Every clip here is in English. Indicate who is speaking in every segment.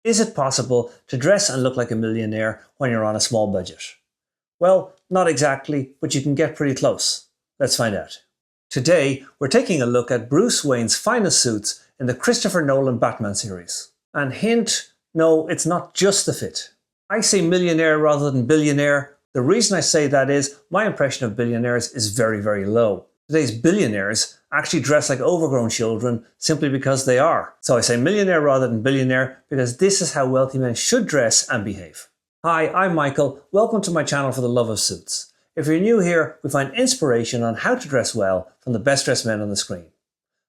Speaker 1: Is it possible to dress and look like a millionaire when you're on a small budget? Well, not exactly, but you can get pretty close. Let's find out. Today, we're taking a look at Bruce Wayne's finest suits in the Christopher Nolan Batman series. And hint, no, it's not just the fit. I say millionaire rather than billionaire. The reason I say that is my impression of billionaires is very, very low. Today's billionaires actually dress like overgrown children simply because they are. So I say millionaire rather than billionaire because this is how wealthy men should dress and behave. Hi, I'm Michael. Welcome to my channel for the love of suits. If you're new here, we find inspiration on how to dress well from the best dressed men on the screen.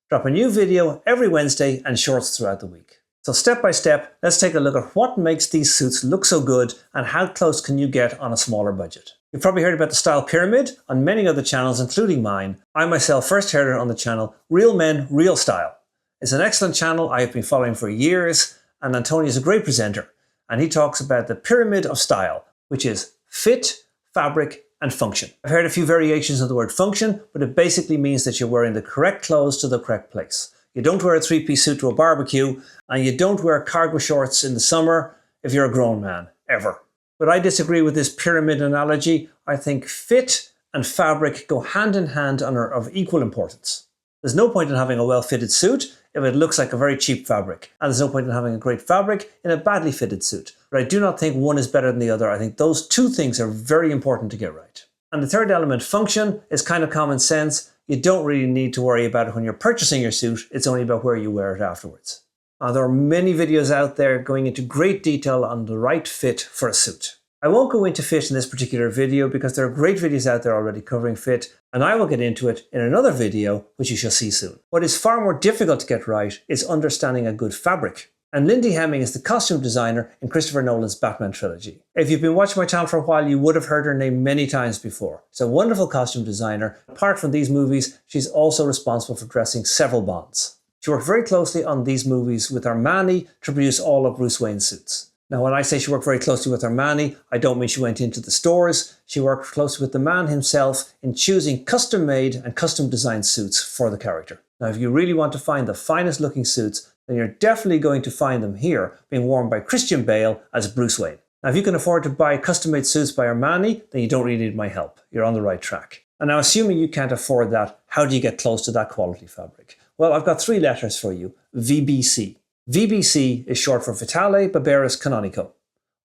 Speaker 1: Drop a new video every Wednesday and shorts throughout the week. So step by step, let's take a look at what makes these suits look so good and how close can you get on a smaller budget. You've probably heard about the style pyramid on many other channels, including mine. I myself first heard it on the channel Real Men, Real Style. It's an excellent channel I have been following for years, and Antonio is a great presenter. And he talks about the pyramid of style, which is fit, fabric, and function. I've heard a few variations of the word function, but it basically means that you're wearing the correct clothes to the correct place. You don't wear a three-piece suit to a barbecue, and you don't wear cargo shorts in the summer if you're a grown man, ever. But I disagree with this pyramid analogy. I think fit and fabric go hand in hand and are of equal importance. There's no point in having a well-fitted suit if it looks like a very cheap fabric, and there's no point in having a great fabric in a badly fitted suit. But I do not think one is better than the other. I think those two things are very important to get right. And the third element, function, is kind of common sense. You don't really need to worry about it when you're purchasing your suit. It's only about where you wear it afterwards. There are many videos out there going into great detail on the right fit for a suit. I won't go into fit in this particular video because there are great videos out there already covering fit, and I will get into it in another video, which you shall see soon. What is far more difficult to get right is understanding a good fabric. And Lindy Hemming is the costume designer in Christopher Nolan's Batman trilogy. If you've been watching my channel for a while, you would have heard her name many times before. She's a wonderful costume designer. Apart from these movies, she's also responsible for dressing several Bonds. She worked very closely on these movies with Armani to produce all of Bruce Wayne's suits. Now, when I say she worked very closely with Armani, I don't mean she went into the stores. She worked closely with the man himself in choosing custom-made and custom-designed suits for the character. Now, if you really want to find the finest looking suits, then you're definitely going to find them here, being worn by Christian Bale as Bruce Wayne. Now, if you can afford to buy custom-made suits by Armani, then you don't really need my help. You're on the right track. And now, assuming you can't afford that, how do you get close to that quality fabric? Well, I've got three letters for you. VBC. VBC is short for Vitale Barberis Canonico,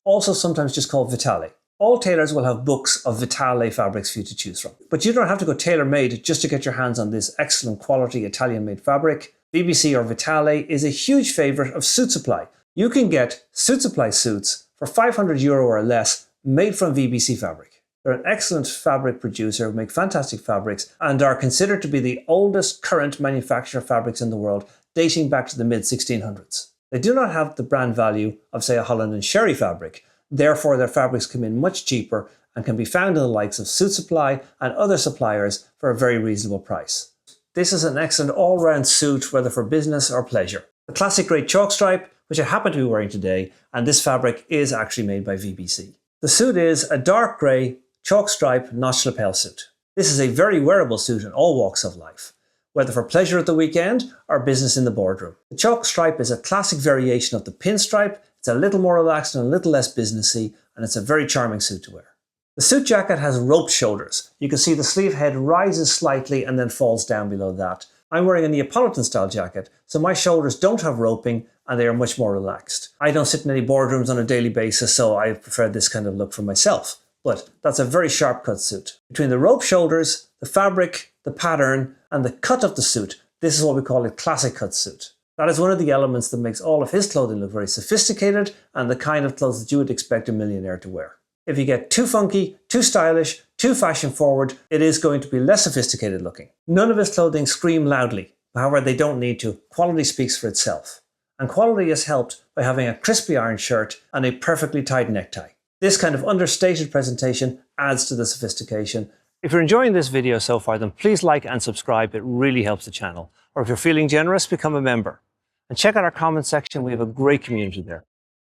Speaker 1: also sometimes just called Vitale. All tailors will have books of Vitale fabrics for you to choose from. But you don't have to go tailor-made just to get your hands on this excellent quality Italian-made fabric. VBC or Vitale is a huge favourite of Suit Supply. You can get Suit Supply suits for €500 or less made from VBC fabric. They're an excellent fabric producer who make fantastic fabrics and are considered to be the oldest current manufacturer of fabrics in the world, dating back to the mid-1600s. They do not have the brand value of, say, a Holland and Sherry fabric. Therefore, their fabrics come in much cheaper and can be found in the likes of Suit Supply and other suppliers for a very reasonable price. This is an excellent all-round suit, whether for business or pleasure. The classic grey chalk stripe, which I happen to be wearing today, and this fabric is actually made by VBC. The suit is a dark grey chalk stripe notch lapel suit. This is a very wearable suit in all walks of life, whether for pleasure at the weekend or business in the boardroom. The chalk stripe is a classic variation of the pinstripe. It's a little more relaxed and a little less businessy, and it's a very charming suit to wear. The suit jacket has roped shoulders. You can see the sleeve head rises slightly and then falls down below that. I'm wearing a Neapolitan style jacket, so my shoulders don't have roping and they are much more relaxed. I don't sit in any boardrooms on a daily basis, so I prefer this kind of look for myself. But that's a very sharp cut suit. Between the rope shoulders, the fabric, the pattern, and the cut of the suit, this is what we call a classic cut suit. That is one of the elements that makes all of his clothing look very sophisticated and the kind of clothes that you would expect a millionaire to wear. If you get too funky, too stylish, too fashion forward, it is going to be less sophisticated looking. None of his clothing scream loudly. However, they don't need to. Quality speaks for itself. And quality is helped by having a crispy iron shirt and a perfectly tied necktie. This kind of understated presentation adds to the sophistication. If you're enjoying this video so far, then please like and subscribe. It really helps the channel. Or if you're feeling generous, become a member. And check out our comment section. We have a great community there.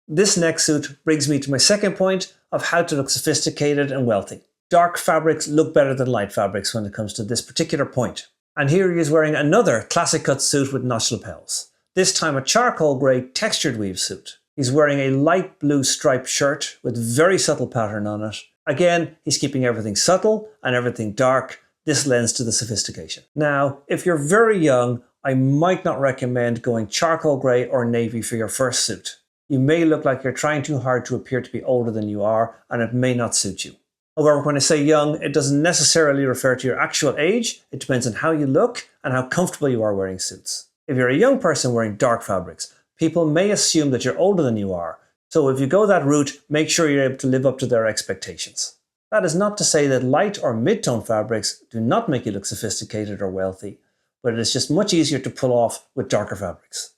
Speaker 1: This next suit brings me to my second point of how to look sophisticated and wealthy. Dark fabrics look better than light fabrics when it comes to this particular point. And here he is wearing another classic cut suit with notch lapels. This time a charcoal grey textured weave suit. He's wearing a light blue striped shirt with very subtle pattern on it. Again, he's keeping everything subtle and everything dark. This lends to the sophistication. Now, if you're very young, I might not recommend going charcoal grey or navy for your first suit. You may look like you're trying too hard to appear to be older than you are, and it may not suit you. However, when I say young, it doesn't necessarily refer to your actual age. It depends on how you look and how comfortable you are wearing suits. If you're a young person wearing dark fabrics, people may assume that you're older than you are. So if you go that route, make sure you're able to live up to their expectations. That is not to say that light or mid-tone fabrics do not make you look sophisticated or wealthy, but it is just much easier to pull off with darker fabrics.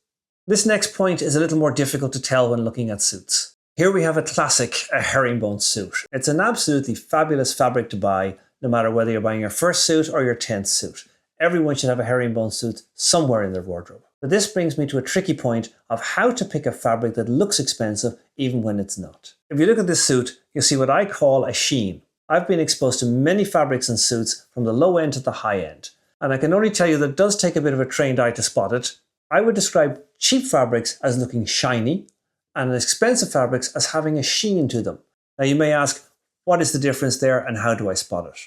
Speaker 1: This next point is a little more difficult to tell when looking at suits. Here we have a classic, a herringbone suit. It's an absolutely fabulous fabric to buy, no matter whether you're buying your first suit or your 10th suit. Everyone should have a herringbone suit somewhere in their wardrobe. But this brings me to a tricky point of how to pick a fabric that looks expensive even when it's not. If you look at this suit, you'll see what I call a sheen. I've been exposed to many fabrics and suits from the low end to the high end, and I can only tell you that it does take a bit of a trained eye to spot it. I would describe cheap fabrics as looking shiny and expensive fabrics as having a sheen to them. Now you may ask, what is the difference there and how do I spot it?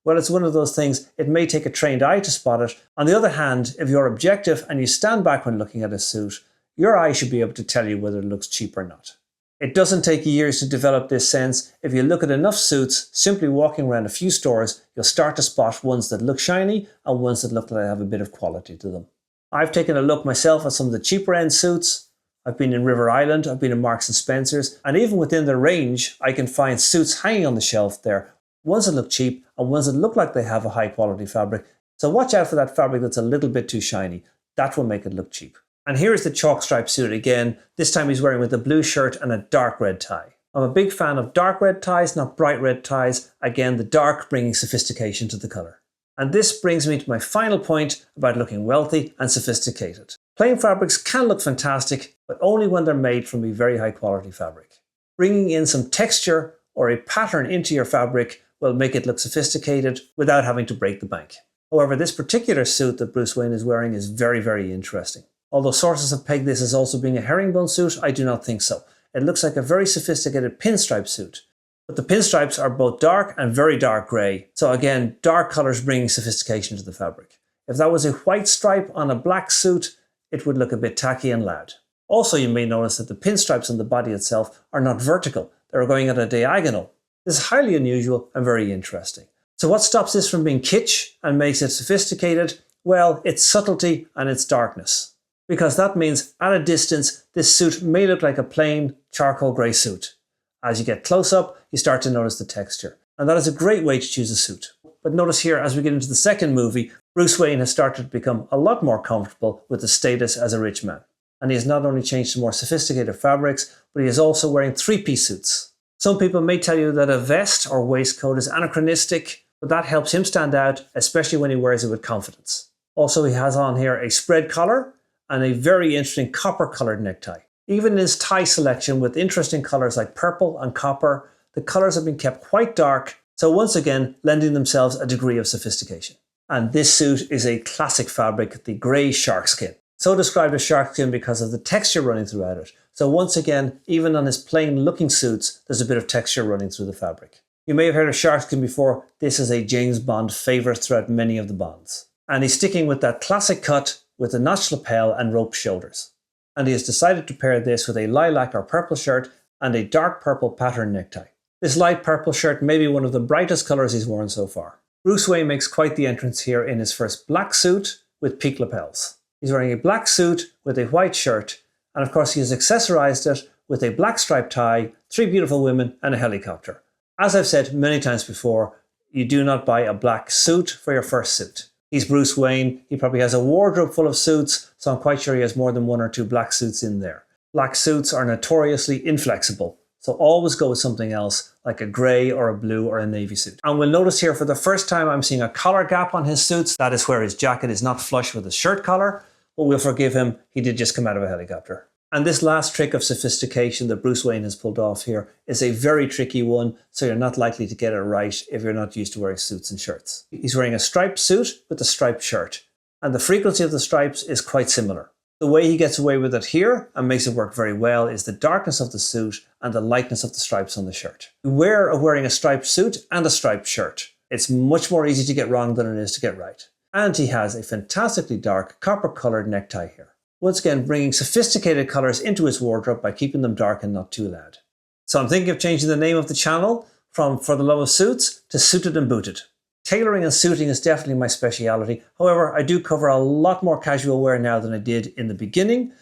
Speaker 1: Well, it's one of those things, it may take a trained eye to spot it. On the other hand, if you're objective and you stand back when looking at a suit, your eye should be able to tell you whether it looks cheap or not. It doesn't take years to develop this sense. If you look at enough suits, simply walking around a few stores, you'll start to spot ones that look shiny and ones that look like they have a bit of quality to them. I've taken a look myself at some of the cheaper end suits. I've been in River Island, I've been in Marks and Spencer's, and even within the range, I can find suits hanging on the shelf there, ones that look cheap and ones that look like they have a high quality fabric. So watch out for that fabric that's a little bit too shiny. That will make it look cheap. And here's the chalk stripe suit again. This time he's wearing with a blue shirt and a dark red tie. I'm a big fan of dark red ties, not bright red ties. Again, the dark bringing sophistication to the colour. And this brings me to my final point about looking wealthy and sophisticated. Plain fabrics can look fantastic, but only when they're made from a very high quality fabric. Bringing in some texture or a pattern into your fabric will make it look sophisticated without having to break the bank. However, this particular suit that Bruce Wayne is wearing is very, very interesting. Although sources have pegged this as also being a herringbone suit, I do not think so. It looks like a very sophisticated pinstripe suit. But the pinstripes are both dark and very dark grey. So again, dark colours bringing sophistication to the fabric. If that was a white stripe on a black suit, it would look a bit tacky and loud. Also, you may notice that the pinstripes on the body itself are not vertical. They're going at a diagonal. This is highly unusual and very interesting. So what stops this from being kitsch and makes it sophisticated? Well, it's subtlety and its darkness. Because that means at a distance, this suit may look like a plain charcoal grey suit. As you get close up, you start to notice the texture. And that is a great way to choose a suit. But notice here, as we get into the second movie, Bruce Wayne has started to become a lot more comfortable with his status as a rich man. And he has not only changed to more sophisticated fabrics, but he is also wearing three-piece suits. Some people may tell you that a vest or waistcoat is anachronistic, but that helps him stand out, especially when he wears it with confidence. Also, he has on here a spread collar and a very interesting copper-coloured necktie. Even in his tie selection with interesting colours like purple and copper, the colours have been kept quite dark, so once again lending themselves a degree of sophistication. And this suit is a classic fabric, the grey sharkskin. So described as sharkskin because of the texture running throughout it. So once again, even on his plain looking suits, there's a bit of texture running through the fabric. You may have heard of sharkskin before. This is a James Bond favourite throughout many of the Bonds. And he's sticking with that classic cut with a notched lapel and roped shoulders. And he has decided to pair this with a lilac or purple shirt and a dark purple pattern necktie. This light purple shirt may be one of the brightest colours he's worn so far. Bruce Wayne makes quite the entrance here in his first black suit with peak lapels. He's wearing a black suit with a white shirt, and of course he has accessorised it with a black striped tie, three beautiful women and a helicopter. As I've said many times before, you do not buy a black suit for your first suit. He's Bruce Wayne, he probably has a wardrobe full of suits, so I'm quite sure he has more than one or two black suits in there. Black suits are notoriously inflexible, so always go with something else, like a grey or a blue or a navy suit. And we'll notice here for the first time I'm seeing a collar gap on his suits. That is where his jacket is not flush with his shirt collar, but we'll forgive him, he did just come out of a helicopter. And this last trick of sophistication that Bruce Wayne has pulled off here is a very tricky one, so you're not likely to get it right if you're not used to wearing suits and shirts. He's wearing a striped suit with a striped shirt, and the frequency of the stripes is quite similar. The way he gets away with it here and makes it work very well is the darkness of the suit and the lightness of the stripes on the shirt. Beware of wearing a striped suit and a striped shirt. It's much more easy to get wrong than it is to get right. And he has a fantastically dark copper coloured necktie here. Once again, bringing sophisticated colours into his wardrobe by keeping them dark and not too loud. So I'm thinking of changing the name of the channel from For the Love of Suits to Suited and Booted. Tailoring and suiting is definitely my speciality. However, I do cover a lot more casual wear now than I did in the beginning.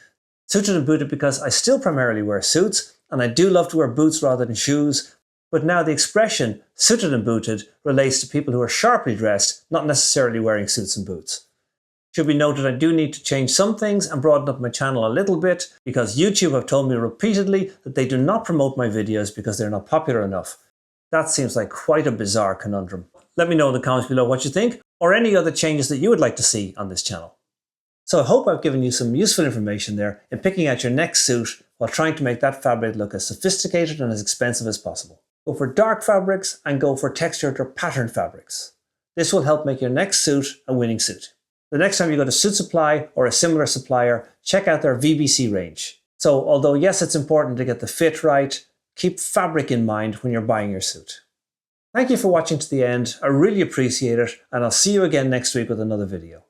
Speaker 1: Suited and booted because I still primarily wear suits, and I do love to wear boots rather than shoes. But now the expression suited and booted relates to people who are sharply dressed, not necessarily wearing suits and boots. Should be noted I do need to change some things and broaden up my channel a little bit because YouTube have told me repeatedly that they do not promote my videos because they're not popular enough. That seems like quite a bizarre conundrum. Let me know in the comments below what you think, or any other changes that you would like to see on this channel. So I hope I've given you some useful information there in picking out your next suit while trying to make that fabric look as sophisticated and as expensive as possible. Go for dark fabrics and go for textured or patterned fabrics. This will help make your next suit a winning suit. The next time you go to Suit Supply or a similar supplier, check out their VBC range. So although yes, it's important to get the fit right, keep fabric in mind when you're buying your suit. Thank you for watching to the end. I really appreciate it, and I'll see you again next week with another video.